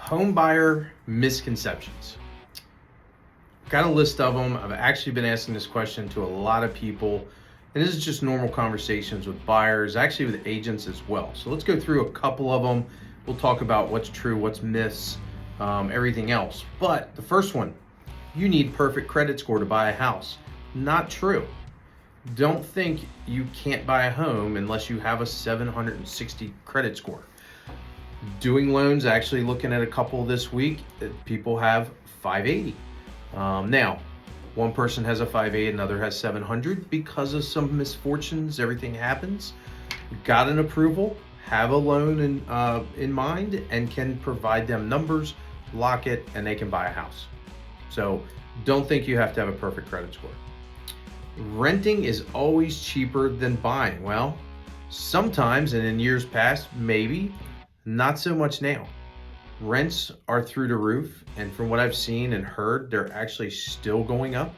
home buyer misconceptions. Got a list of them. I've actually been asking this question to a lot of people, and this is just normal conversations with buyers, actually with agents as well. So let's go through a couple of them. We'll talk about what's true, what's myths, everything else. But the first one, you need perfect credit score to buy a house. Not true. Don't think you can't buy a home unless you have a 760 credit score. Doing loans, actually looking at a couple this week, people have 580. Now, one person has a 580, another has 700 because of some misfortunes. Everything happens. Got an approval, have a loan in mind, and can provide them numbers, lock it, and they can buy a house. So don't think you have to have a perfect credit score. Renting is always cheaper than buying. Well, sometimes, and in years past, maybe, not so much now. Rents are through the roof, and from what I've seen and heard, they're actually still going up.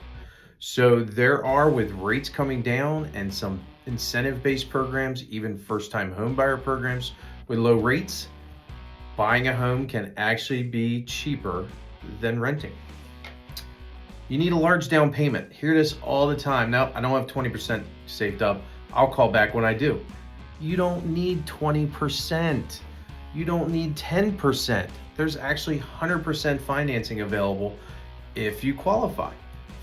So there are, with rates coming down and some incentive-based programs, even first-time home buyer programs with low rates, buying a home can actually be cheaper than renting. You need a large down payment. Hear this all the time. No, I don't have 20% saved up. I'll call back when I do. You don't need 20%. You don't need 10%. There's actually 100% financing available if you qualify.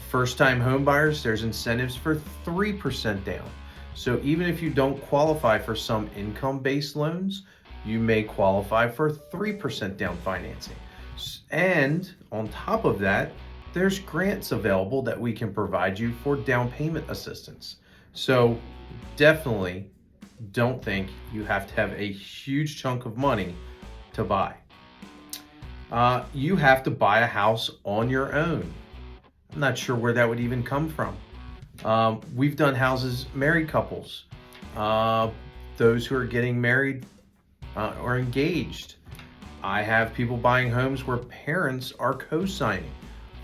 First-time home buyers, there's incentives for 3% down. So even if you don't qualify for some income-based loans, you may qualify for 3% down financing. And on top of that, there's grants available that we can provide you for down payment assistance. So definitely don't think you have to have a huge chunk of money to buy. You have to buy a house on your own. I'm not sure where that would even come from. We've done houses, married couples, those who are getting married or engaged. I have people buying homes where parents are co-signing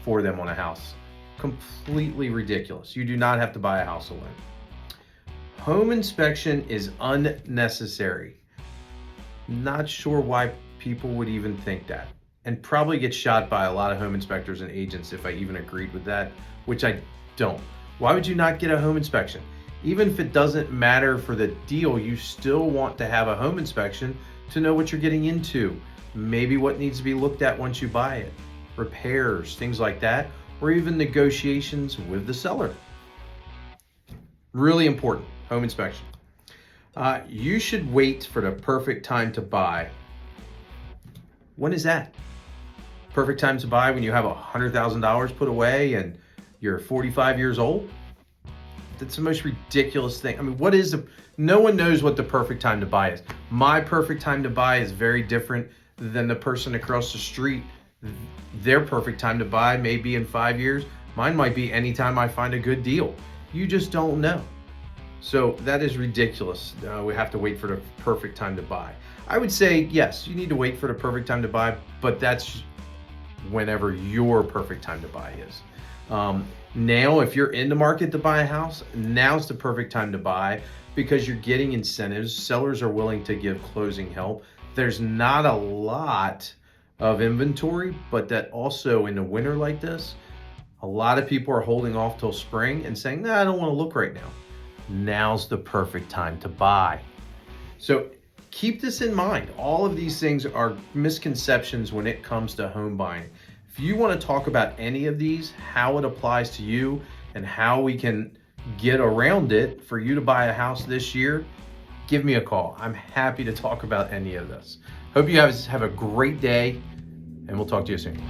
for them on a house. Completely ridiculous. You do not have to buy a house alone. Home inspection is unnecessary. Not sure why people would even think that, and probably get shot by a lot of home inspectors and agents if I even agreed with that, which I don't. Why would you not get a home inspection? Even if it doesn't matter for the deal, you still want to have a home inspection to know what you're getting into. Maybe what needs to be looked at once you buy it. Repairs, things like that, or even negotiations with the seller. Really important, home inspection. You should wait for the perfect time to buy. When is that? Perfect time to buy when you have $100,000 put away and you're 45 years old? That's the most ridiculous thing. I mean, no one knows what the perfect time to buy is. My perfect time to buy is very different than the person across the street. Their perfect time to buy may be in 5 years. Mine might be anytime I find a good deal. You just don't know. So that is ridiculous. We have to wait for the perfect time to buy. I would say, yes, you need to wait for the perfect time to buy, but that's whenever your perfect time to buy is. Now, if you're in the market to buy a house, now's the perfect time to buy because you're getting incentives. Sellers are willing to give closing help. There's not a lot of inventory, but that also in the winter like this, a lot of people are holding off till spring and saying, nah, I don't want to look right now. Now's the perfect time to buy. So keep this in mind. All of these things are misconceptions when it comes to home buying. If you want to talk about any of these, how it applies to you and how we can get around it for you to buy a house this year, give me a call. I'm happy to talk about any of this. Hope you guys have a great day, and we'll talk to you soon.